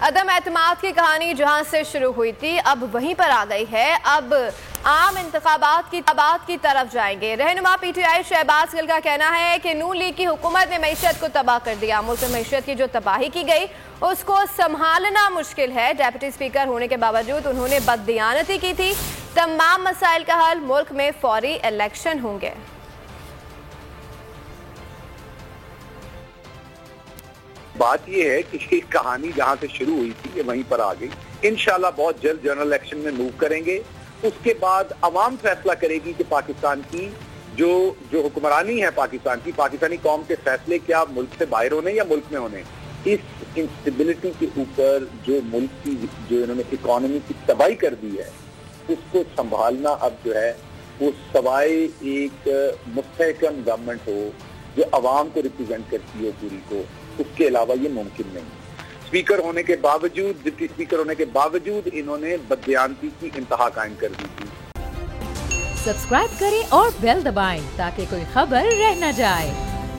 عدم اعتماد کی کہانی جہاں سے شروع ہوئی تھی اب وہیں پر آ گئی ہے. اب عام انتخابات کی طرف جائیں گے. رہنما پی ٹی آئی شہباز گل کا کہنا ہے کہ نون لیگ کی حکومت نے معیشت کو تباہ کر دیا. ملک میں معیشت کی جو تباہی کی گئی اس کو سنبھالنا مشکل ہے. ڈیپٹی اسپیکر ہونے کے باوجود انہوں نے بددیانتی کی تھی. تمام مسائل کا حل ملک میں فوری الیکشن ہوں گے. بات یہ ہے کہ یہ کہانی جہاں سے شروع ہوئی تھی یہ وہیں پر آ گئی. انشاءاللہ بہت جلد جنرل الیکشن میں موو کریں گے. اس کے بعد عوام فیصلہ کرے گی کہ پاکستان کی جو حکمرانی ہے پاکستانی قوم کے فیصلے کیا ملک سے باہر ہونے یا ملک میں ہونے. اس انسٹیبلٹی کے اوپر جو ملک کی جو انہوں نے اکانومی کی تباہی کر دی ہے اس کو سنبھالنا اب جو ہے وہ سوائے ایک مستحکم گورنمنٹ ہو جو عوام کو ریپرزینٹ کرتی ہو پوری کو، اس کے علاوہ یہ ممکن نہیں. اسپیکر ہونے کے باوجود ڈپٹی اسپیکر ہونے کے باوجود انہوں نے بددیانتی کی انتہا قائم کر دی تھی. سبسکرائب کریں اور بیل دبائیں تاکہ کوئی خبر رہ نہ جائے.